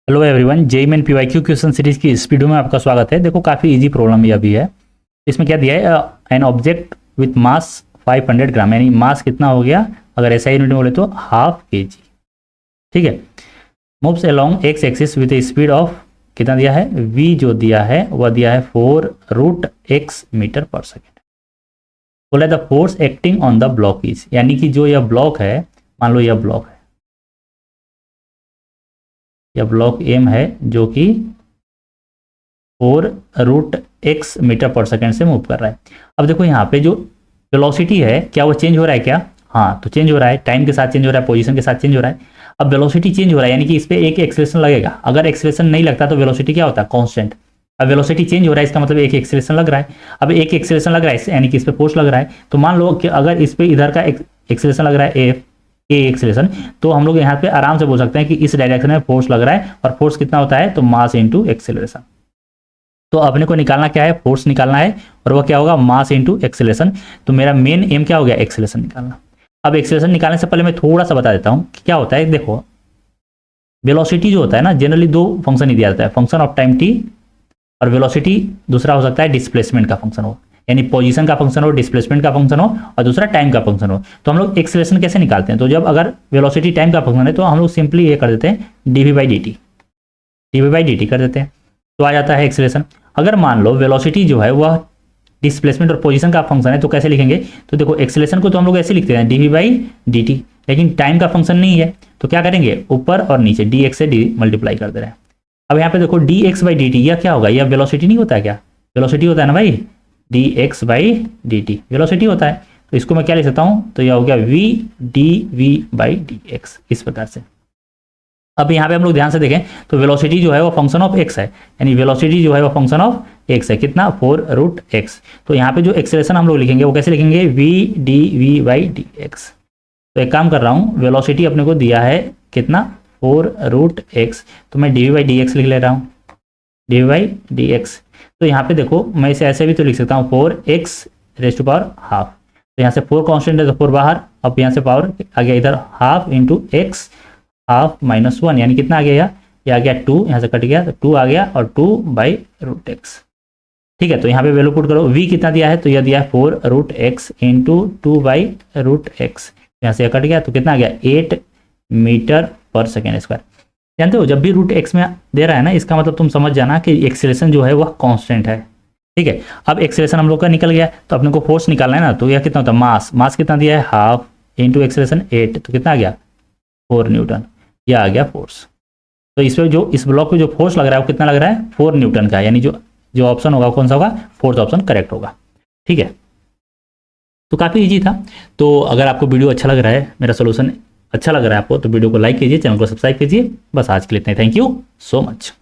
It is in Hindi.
Hello everyone, JEE main PYQ question series की इस वीडियो में आपका स्वागत है। देखो काफ़ी इजी प्रॉब्लम ये अभी है। इसमें क्या दिया है, एन ऑब्जेक्ट विथ मास 500 ग्राम, यानी मास कितना हो गया अगर ऐसा यूनिट में बोले तो हाफ kg। ठीक है, moves along x axis with speed of कितना दिया है, v जो दिया है वह दिया है 4√x मीटर पर सेकेंड। बोला the force acting on the block is, यानी कि जो यह ब्लॉक है, मान लो यह ब्लॉक है, यह ब्लॉक एम है जो कि 4√x मीटर पर सेकेंड से मूव कर रहा है। अब देखो यहाँ पे जो वेलोसिटी है क्या वो चेंज हो रहा है क्या? हाँ, तो चेंज हो रहा है, टाइम के साथ चेंज हो रहा है, पोजीशन के साथ चेंज हो रहा है। अब वेलोसिटी चेंज हो रहा है यानी कि इस पर एक एक्सेलरेशन लगेगा। अगर एक्सेलरेशन नहीं लगता तो वेलोसिटी क्या होता है, कांस्टेंट। अब वेलोसिटी चेंज हो रहा है इसका मतलब एक एक्सेलरेशन लग रहा है। अब एक एक्सेलरेशन लग रहा है यानी कि इस पर फोर्स लग रहा है। तो मान लो कि अगर इस पर इधर का एक्सेलरेशन लग रहा है ए एक्सेलरेशन, तो हम लोग यहाँ पे आराम से बोल सकते हैं कि इस डायरेक्शन में फोर्स लग रहा है। और फोर्स कितना होता है, तो मास इंटू एक्सेलरेशन। तो अपने को निकालना क्या है, फोर्स निकालना है, और वह क्या होगा, मास इंटू एक्सेलरेशन। तो मेरा मेन एम क्या हो गया, एक्सेलरेशन निकालना। अब एक्सेलरेशन निकालने से पहले मैं थोड़ा सा बता देता हूँ कि क्या होता है। देखो वेलोसिटी जो होता है ना, जनरली दो फंक्शन ही दिया जाता है, फंक्शन ऑफ टाइम टी, और वेलोसिटी दूसरा हो सकता है डिस्प्लेसमेंट का फंक्शन हो, यानी पोजीशन का फंक्शन हो, डिस्प्लेसमेंट का फंक्शन हो, और दूसरा टाइम का फंक्शन हो। तो हम लोग एक्सेलरेशन कैसे निकालते हैं, तो जब अगर वेलोसिटी टाइम का फंक्शन है तो हम लोग सिंपली ये कर देते हैं dv/dt कर देते हैं, तो आ जाता है एक्सेलरेशन। अगर मान लो वेलोसिटी जो है वह डिस्प्लेसमेंट और पोजीशन का फंक्शन है तो कैसे लिखेंगे, तो देखो एक्सेलरेशन को तो हम लोग ऐसे लिखते हैं dv/dt, लेकिन टाइम का फंक्शन नहीं है तो क्या करेंगे, ऊपर और नीचे dx से d मल्टीप्लाई कर दे रहे हैं। अब यहाँ पे देखो dx/dt यह क्या होगा, यह वेलोसिटी नहीं होता है क्या, वेलोसिटी होता है ना भाई, dx/dt वेलोसिटी होता है। तो इसको मैं क्या लिख सकता हूँ, तो यह हो गया v dv/dx, इस प्रकार से। अब यहाँ पे हम लोग ध्यान से देखें तो वेलोसिटी जो है वो फंक्शन ऑफ x है, यानी वेलोसिटी जो है वो फंक्शन ऑफ x है, कितना, 4√x। तो यहाँ पे जो एक्सेलरेशन हम लोग लिखेंगे वो कैसे लिखेंगे, v dv/dx। तो एक काम कर रहा हूँ, वेलोसिटी अपने को दिया है कितना, 4√x, तो मैं dv/dx लिख ले रहा हूँ, dv/dx। तो यहाँ पे देखो मैं इसे ऐसे भी तो लिख सकता हूँ, 4x⁻²। तो यहाँ से 4 कांस्टेंट है तो 4 बाहर, अब यहाँ से पावर आ गया इधर हाफ इंटू x हाफ -1, यानी कितना आ गया, ये आ गया 2, यहाँ से कट गया तो 2 आ गया, और 2/√x। ठीक है, तो यहाँ पे वैल्यू पुट करो, v कितना दिया है, तो यह दिया है 4√x इंटू 2/√x, यहाँ से कट गया तो कितना आ गया, 8 मीटर पर सेकेंड स्क्वायर। जानते हो जब भी √x में दे रहा है ना, इसका मतलब तुम समझ जाना कि एक्सेलरेशन जो है वह कांस्टेंट है। ठीक है, अब एक्सेलरेशन हम लोग का निकल गया तो अपने को फोर्स निकालना है ना, तो यह कितना होता है, मास कितना दिया है, हाफ इंटू एक्सेलरेशन 8, तो कितना आ गया, 4 न्यूटन, यह आ गया फोर्स। तो इस पे जो इस ब्लॉक पे जो फोर्स लग रहा है वो कितना लग रहा है, 4 न्यूटन का, यानी जो ऑप्शन होगा कौन सा होगा, फोर्थ ऑप्शन करेक्ट होगा। ठीक है, तो काफ़ी इजी था। तो अगर आपको वीडियो अच्छा लग रहा है, मेरा सोल्यूशन अच्छा लग रहा है आपको, तो वीडियो को लाइक कीजिए, चैनल को सब्सक्राइब कीजिए। बस आज के लिए इतना ही, थैंक यू सो मच।